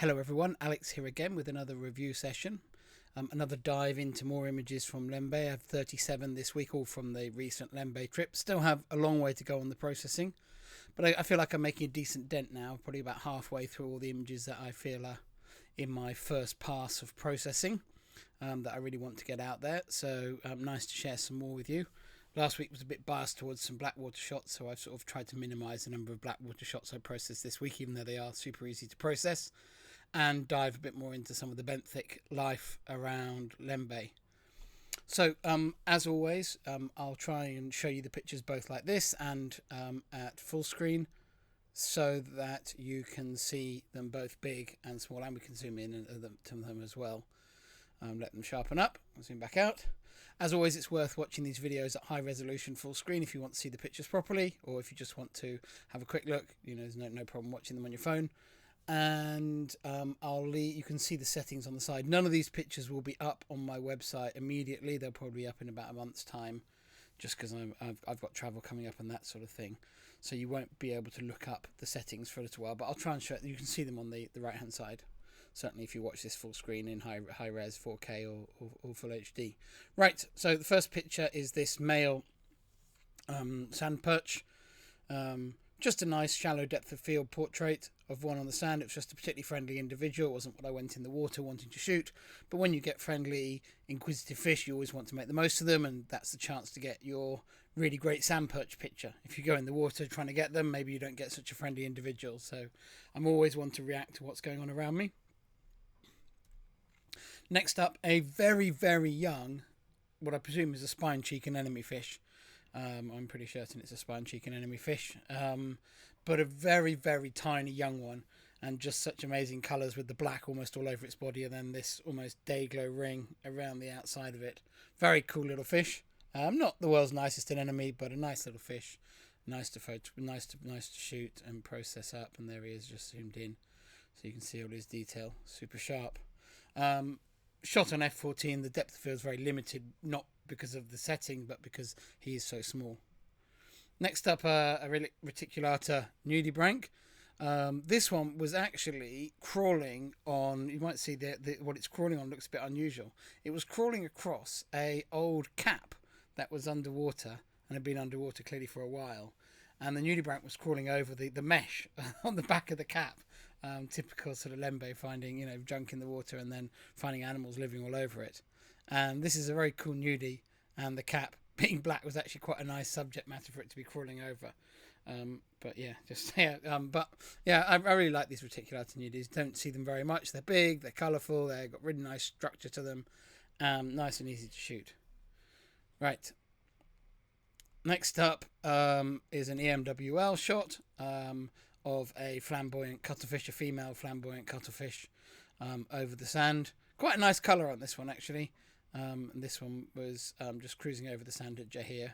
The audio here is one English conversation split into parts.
Hello everyone, Alex here again with another review session. Another dive into more images from Lembeh. I have 37 this week, all from the recent Lembeh trip. Still have a long way to go on the processing, but I feel like I'm making a decent dent now, probably about halfway through all the images that I feel are in my first pass of processing that I really want to get out there. So nice to share some more with you. Last week was a bit biased towards some Blackwater shots, so I've sort of tried to minimise the number of Blackwater shots I process this week, even though they are super easy to process, and dive a bit more into some of the benthic life around Lembeh. So, as always, I'll try and show you the pictures both like this and at full screen, so that you can see them both big and small, and we can zoom in to them as well. Let them sharpen up. I'll zoom back out. As always, it's worth watching these videos at high resolution full screen if you want to see the pictures properly, or if you just want to have a quick look. There's no problem watching them on your phone. And you can see the settings on the side. None of these pictures will be up on my website immediately. They'll probably be up in about a month's time, just because I've got travel coming up and that sort of thing. So you won't be able to look up the settings for a little while, but I'll try and show you. You can see them on the right hand side. Certainly if you watch this full screen in high res 4K or full HD. Right, so the first picture is this male sand perch. Just a nice shallow depth of field portrait of one on the sand. It was just a particularly friendly individual. It wasn't what I went in the water wanting to shoot. But when you get friendly, inquisitive fish, you always want to make the most of them, and that's the chance to get your really great sand perch picture. If you go in the water trying to get them, maybe you don't get such a friendly individual. So I'm always one to react to what's going on around me. Next up, a very, very young, what I presume is a spine cheek anemone fish. I'm pretty certain it's a spine cheek anemone fish, but a very, very tiny young one, and just such amazing colours with the black almost all over its body, and then this almost day glow ring around the outside of it. Very cool little fish. Not the world's nicest anemone, but a nice little fish. Nice to photo, nice to shoot and process up. And there he is, just zoomed in, so you can see all his detail. Super sharp. Shot on f14, the depth of field is very limited, not because of the setting, but because he is so small. Next up, a reticulata nudibranch. This one was actually crawling on, you might see what it's crawling on looks a bit unusual. It was crawling across a old cap that was underwater and had been underwater clearly for a while. And the nudibranch was crawling over the mesh on the back of the cap. Typical sort of Lembeh, finding junk in the water and then finding animals living all over it. And this is a very cool nudie, and the cap being black was actually quite a nice subject matter for it to be crawling over. But I really like these reticulata nudies. Don't see them very much. They're big, they're colourful, they've got really nice structure to them. Nice and easy to shoot. Right. Next up is an EMWL shot of a flamboyant cuttlefish, a female flamboyant cuttlefish over the sand. Quite a nice colour on this one, actually. And this one was just cruising over the sand at Jahir,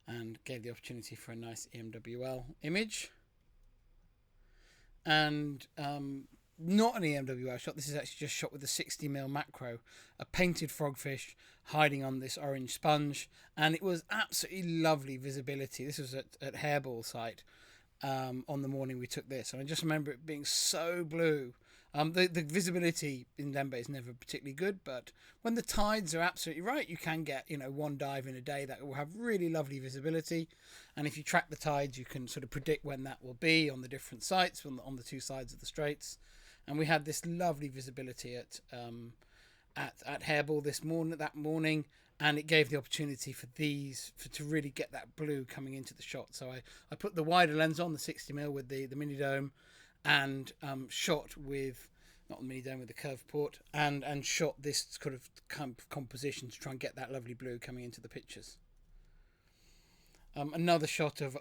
and gave the opportunity for a nice EMWL image. And not an EMWL shot. This is actually just shot with a 60mm macro, a painted frogfish hiding on this orange sponge, and it was absolutely lovely visibility. This was at Hairball site on the morning we took this, and I just remember it being so blue. The visibility in Lembeh is never particularly good, but when the tides are absolutely right, you can get one dive in a day that will have really lovely visibility. And if you track the tides, you can sort of predict when that will be on the different sites on the two sides of the straits. And we had this lovely visibility at Hairball that morning, and it gave the opportunity to really get that blue coming into the shot. So I put the wider lens on, the 60mm with the mini dome, and shot with, not the mini dome, with the curved port, and shot this sort of composition to try and get that lovely blue coming into the pictures. Another shot of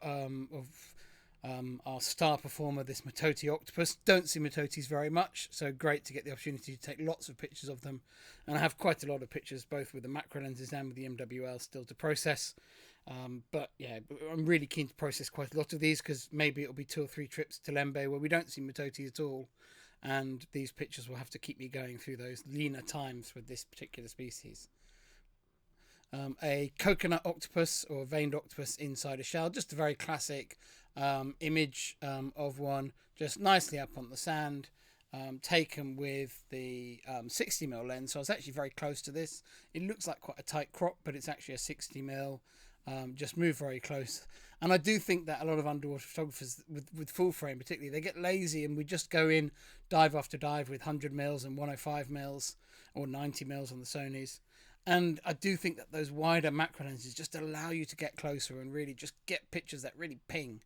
our star performer, this Matoti octopus. Don't see Matotis very much, so great to get the opportunity to take lots of pictures of them. And I have quite a lot of pictures, both with the macro lenses and with the MWL still to process. But yeah, I'm really keen to process quite a lot of these, because maybe it'll be 2 or 3 trips to Lembeh where we don't see Matotis at all, and these pictures will have to keep me going through those leaner times with this particular species. A coconut octopus or veined octopus inside a shell, just a very classic image of one, just nicely up on the sand, taken with the 60mm lens, so I was actually very close to this. It looks like quite a tight crop, but it's actually a 60mm. Just move very close. And I do think that a lot of underwater photographers with full frame particularly, they get lazy and we just go in dive after dive with 100mm and 105mm or 90mm on the Sonys. And I do think that those wider macro lenses just allow you to get closer and really just get pictures that really ping.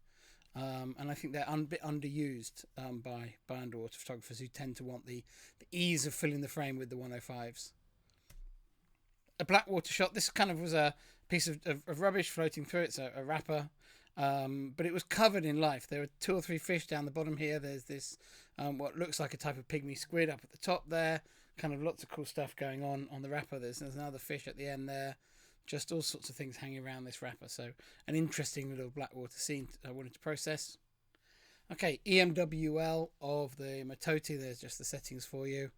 And I think they're a bit underused by underwater photographers who tend to want the ease of filling the frame with the 105s. A blackwater shot. This kind of was a piece of rubbish floating through. It's a wrapper, but it was covered in life. There were 2 or 3 fish down the bottom here. There's this what looks like a type of pygmy squid up at the top there. Kind of lots of cool stuff going on the wrapper. There's another fish at the end there. Just all sorts of things hanging around this wrapper. So an interesting little blackwater scene I wanted to process. Okay, EMWL of the Matoti. There's just the settings for you.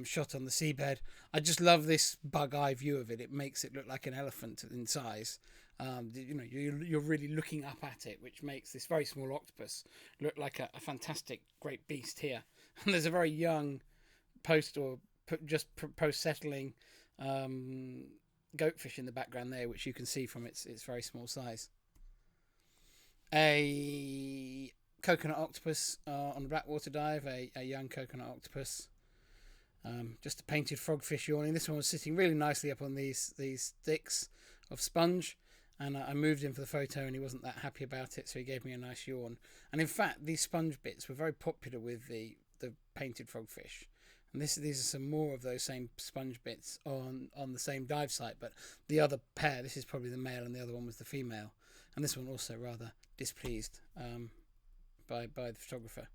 Shot on the seabed. I just love this bug eye view of it. It makes it look like an elephant in size. You're really looking up at it, which makes this very small octopus look like a fantastic great beast here. And there's a very young post settling goatfish in the background there, which you can see from its very small size. A coconut octopus on the blackwater dive, a young coconut octopus. Just a painted frogfish yawning. This one was sitting really nicely up on these sticks of sponge, and I moved him for the photo and he wasn't that happy about it, so he gave me a nice yawn. And in fact, these sponge bits were very popular with the painted frogfish. And these are some more of those same sponge bits on the same dive site, but the other pair, this is probably the male and the other one was the female. And this one also rather displeased by the photographer.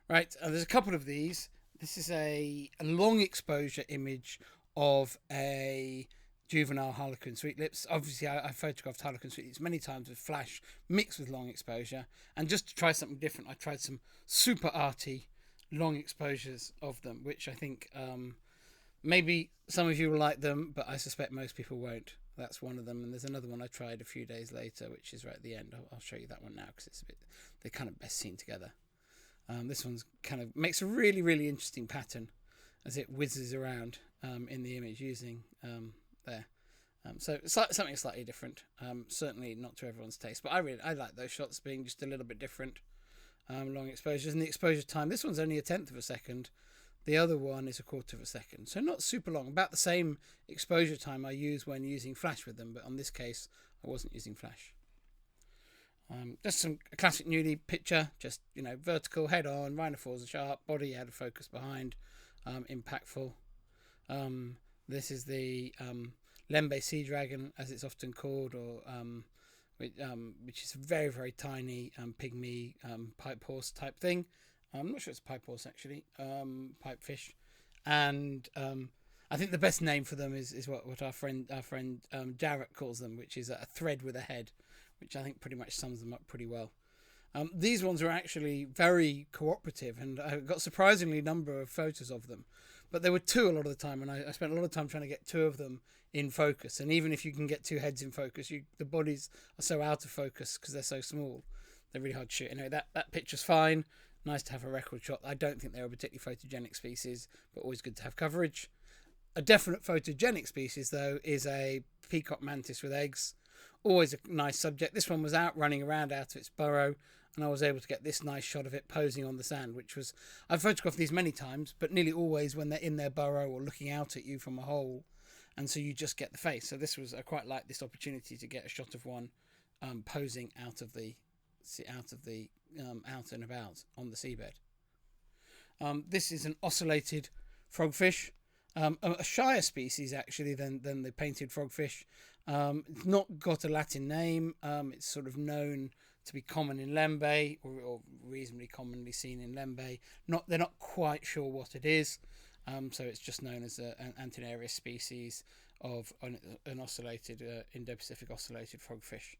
Right, there's a couple of these. This is a long exposure image of a juvenile harlequin sweetlips. Obviously, I photographed harlequin sweetlips many times with flash mixed with long exposure. And just to try something different, I tried some super arty long exposures of them, which I think maybe some of you will like them, but I suspect most people won't. That's one of them. And there's another one I tried a few days later, which is right at the end. I'll show you that one now because they're kind of best seen together. This one's kind of makes a really, really interesting pattern as it whizzes around in the image using there. So something slightly different. Certainly not to everyone's taste, but I like those shots being just a little bit different. Long exposures, and the exposure time. This one's only 1/10 of a second. The other one is 1/4 of a second. So not super long. About the same exposure time I use when using flash with them, but on this case I wasn't using flash. Just a classic nudie picture, just vertical, head on, rhinophores are sharp, body out of focus behind, impactful. This is the Lembeh sea dragon, as it's often called, or which is a very, very tiny pygmy pipe horse type thing. I'm not sure it's a pipe horse actually, pipe fish, and I think the best name for them is what our friend Jarrett calls them, which is a thread with a head, which I think pretty much sums them up pretty well. These ones are actually very cooperative, and I got a surprisingly number of photos of them. But there were 2 a lot of the time, and I spent a lot of time trying to get 2 of them in focus. And even if you can get 2 heads in focus, the bodies are so out of focus because they're so small. They're really hard to shoot. Anyway, that picture's fine. Nice to have a record shot. I don't think they're a particularly photogenic species, but always good to have coverage. A definite photogenic species, though, is a peacock mantis with eggs. Always a nice subject. This one was out running around out of its burrow, and I was able to get this nice shot of it posing on the sand, which was... I've photographed these many times, but nearly always when they're in their burrow or looking out at you from a hole, and so you just get the face. So this was... I quite like this opportunity to get a shot of one posing out and about on the seabed. This is an ocellated frogfish. A shyer species actually than the painted frogfish. It's not got a Latin name. It's sort of known to be common in Lembeh, or reasonably commonly seen in Lembeh. They're not quite sure what it is, so it's just known as an Antinarius species of an ocellated Indo-Pacific ocellated frogfish.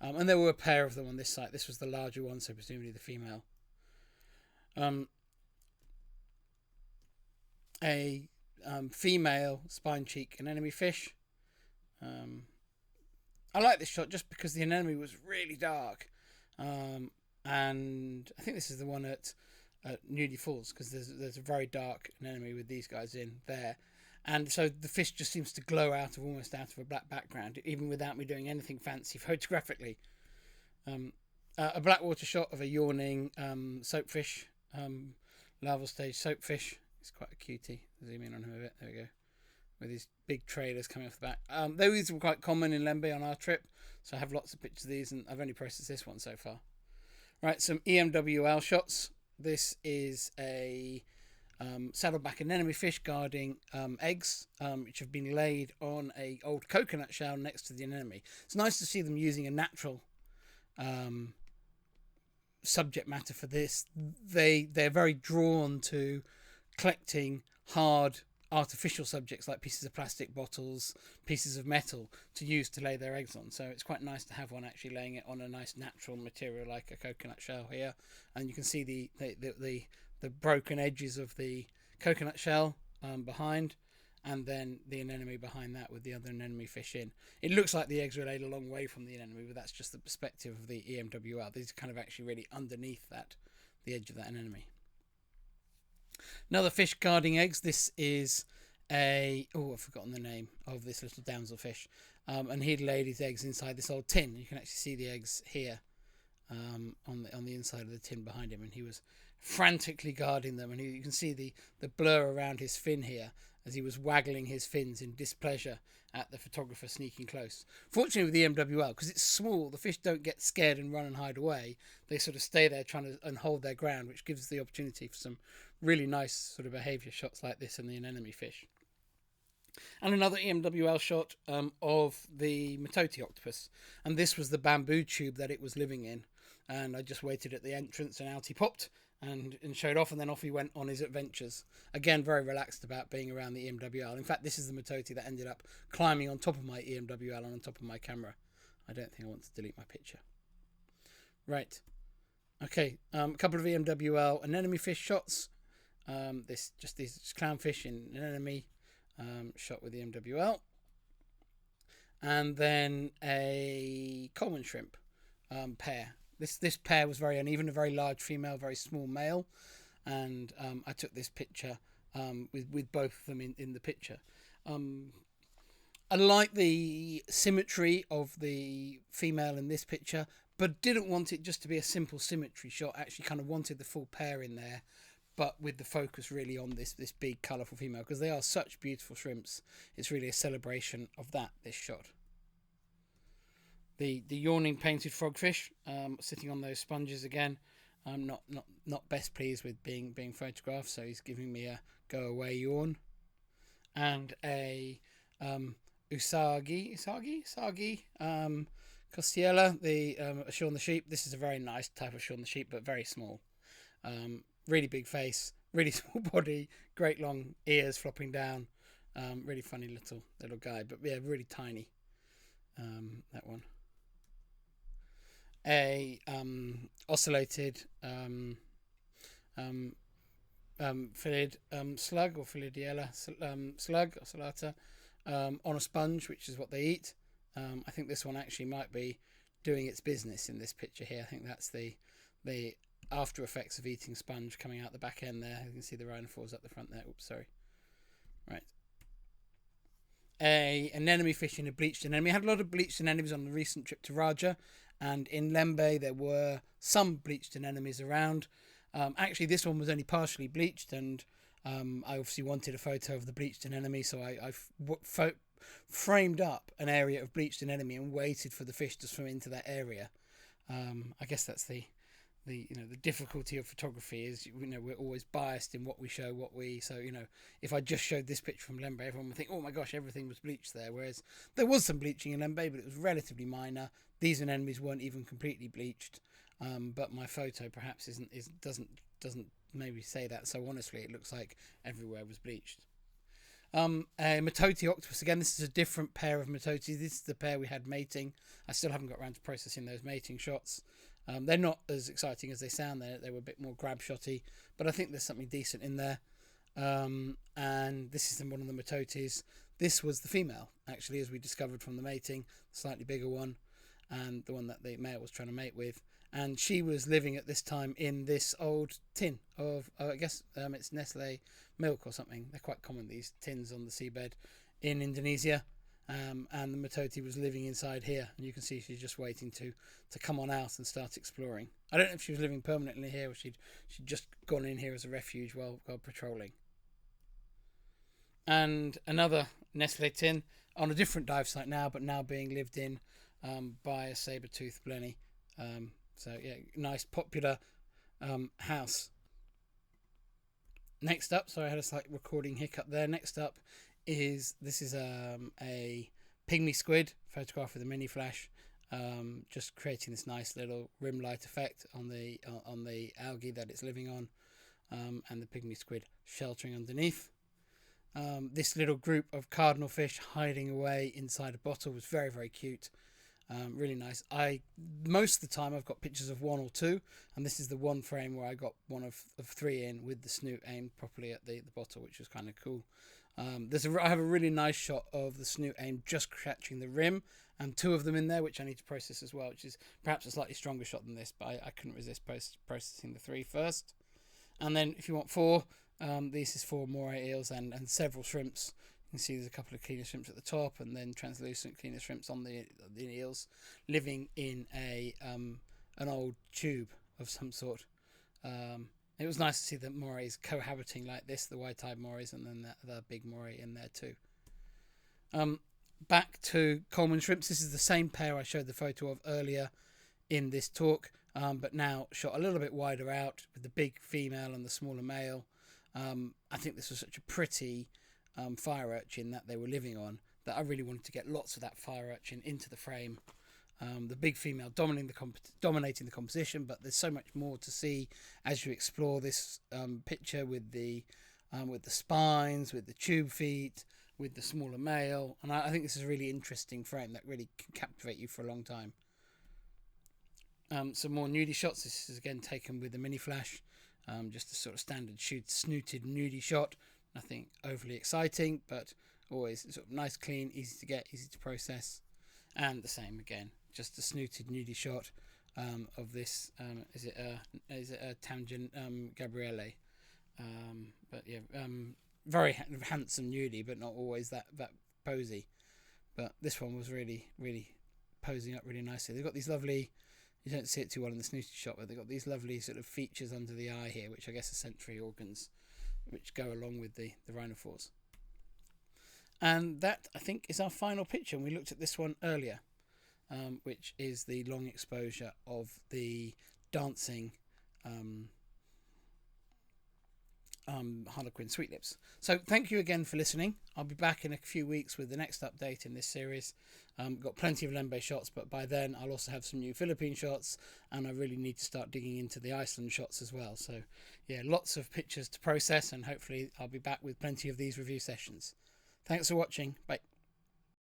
And there were a pair of them on this site. This was the larger one, so presumably the female. A female spine cheek anemone fish. I like this shot just because the anemone was really dark, and I think this is the one at nudie falls, because there's a very dark anemone with these guys in there. And so the fish just seems to glow almost out of a black background, even without me doing anything fancy photographically. A blackwater shot of a yawning soapfish, larval stage soapfish. It's quite a cutie. Zoom in on him a bit. There we go. With his big trailers coming off the back. Those were quite common in Lembeh on our trip, so I have lots of pictures of these, and I've only processed this one so far. Right, some EMWL shots. This is a saddleback anemone fish guarding eggs, which have been laid on a old coconut shell next to the anemone. It's nice to see them using a natural subject matter for this. They're very drawn to collecting hard artificial subjects like pieces of plastic bottles, pieces of metal to use to lay their eggs on. So it's quite nice to have one actually laying it on a nice natural material like a coconut shell here, and you can see the broken edges of the coconut shell behind, and then the anemone behind that with the other anemone fish in. It looks like the eggs were laid a long way from the anemone, but that's just the perspective of the EMWL. These are kind of actually really underneath that, the edge of that anemone. Another fish guarding eggs. This is I've forgotten the name of this little damselfish, and he'd laid his eggs inside this old tin. You can actually see the eggs here on the inside of the tin behind him, and he was frantically guarding them, and you can see the blur around his fin here as he was waggling his fins in displeasure at the photographer sneaking close. Fortunately with the MWL, because it's small, the fish don't get scared and run and hide away. They sort of stay there trying to and hold their ground, which gives the opportunity for some really nice sort of behaviour shots like this in the anemone fish. And another EMWL shot of the Matoti octopus, and this was the bamboo tube that it was living in, and I just waited at the entrance and out he popped and showed off, and then off he went on his adventures. Again, very relaxed about being around the EMWL. In fact, this is the Matoti that ended up climbing on top of my EMWL and on top of my camera. I don't think I want to delete my picture. Right. Okay, a couple of EMWL anemone fish shots. These clownfish in anemone, shot with the MWL, and then a Coleman shrimp pair. This pair was very uneven, a very large female, very small male, and I took this picture with both of them in the picture. I like the symmetry of the female in this picture, but didn't want it just to be a simple symmetry shot. Actually kind of wanted the full pair in there, but with the focus really on this big colourful female, because they are such beautiful shrimps. It's really a celebration of that, this shot. The yawning painted frogfish sitting on those sponges again. I'm not best pleased with being photographed, so he's giving me a go away yawn. And a usagi costiella, the Shaun the Sheep. This is a very nice type of Shaun the Sheep, but very small. Really big face, really small body, great long ears flopping down. Really funny little guy, but yeah, really tiny. That one. A ocellated fillid slug or filidiella slug, ocellata, on a sponge, which is what they eat. I think this one actually might be doing its business in this picture here. I think that's the after effects of eating sponge coming out the back end there. You can see the rhinophores up the front there. Oops, sorry. Right. An anemone fish in a bleached anemone. I had a lot of bleached anemones on the recent trip to Raja, and in Lembeh there were some bleached anemones around. Actually, this one was only partially bleached, and I obviously wanted a photo of the bleached anemone, so I framed up an area of bleached anemone and waited for the fish to swim into that area. I guess that's the difficulty of photography is, we're always biased in what we show, so if I just showed this picture from Lembeh, everyone would think, oh my gosh, everything was bleached there, whereas there was some bleaching in Lembeh, but it was relatively minor. These anemones weren't even completely bleached, but my photo perhaps doesn't maybe say that so honestly. It looks like everywhere was bleached. A Matoti octopus, again, this is a different pair of Matotis. This is the pair we had mating. I still haven't got around to processing those mating shots. They're not as exciting as they sound. They were a bit more grab shotty, but I think there's something decent in there. And this is one of the Matotis. This was the female, actually, as we discovered from the mating, the slightly bigger one, and the one that the male was trying to mate with. and she was living at this time in this old tin of, I guess it's Nestle milk or something. They're quite common, these tins on the seabed in Indonesia. And the Matoti was living inside here, and you can see she's just waiting to come on out and start exploring. I don't know if she was living permanently here or she'd just gone in here as a refuge while patrolling. And another Nestle tin on a different dive site now, but now being lived in by a saber-toothed blenny. So yeah, nice popular house. Next up, sorry I had a slight recording hiccup there. Next up is a pygmy squid photographed with a mini flash, just creating this nice little rim light effect on the algae that it's living on, and the pygmy squid sheltering underneath. This little group of cardinal fish hiding away inside a bottle was very, very cute. Really nice. Most of the time I've got pictures of one or two, and this is the one frame where I got one of three in with the snoot aimed properly at the bottle, which was kind of cool. I have a really nice shot of the snoot aimed just catching the rim, and two of them in there, which I need to process as well, which is perhaps a slightly stronger shot than this, but I couldn't resist processing the three first. And then if you want four, this is 4 moray eels and several shrimps. You can see there's a couple of cleaner shrimps at the top, and then translucent cleaner shrimps on the eels, living in an old tube of some sort. It was nice to see the morays cohabiting like this, the white-eyed morays, and then the big moray in there too. Back to Coleman shrimps. This is the same pair I showed the photo of earlier in this talk, but now shot a little bit wider out with the big female and the smaller male. I think this was such a pretty fire urchin that they were living on that I really wanted to get lots of that fire urchin into the frame. The big female dominating the composition, but there's so much more to see as you explore this picture with the spines, with the tube feet, with the smaller male, and I think this is a really interesting frame that really can captivate you for a long time. Some more nudie shots. This is again taken with a mini flash, just a sort of standard snooted nudie shot. Nothing overly exciting, but always sort of nice, clean, easy to get, easy to process. And the same again, just a snooted nudie shot of this. Is it a Tangent Gabriele? But yeah, very handsome nudie, but not always that posy. But this one was really, really posing up really nicely. They've got these lovely. You don't see it too well in the snooty shot, but they've got these lovely sort of features under the eye here, which I guess are sensory organs, which go along with the rhinophores. And that, I think, is our final picture. And we looked at this one earlier, which is the long exposure of the dancing Harlequin sweet lips. So thank you again for listening. I'll be back in a few weeks with the next update in this series. Got plenty of Lembeh shots, but by then I'll also have some new Philippine shots, and I really need to start digging into the Iceland shots as well. So yeah, lots of pictures to process, and hopefully I'll be back with plenty of these review sessions. Thanks for watching. Bye.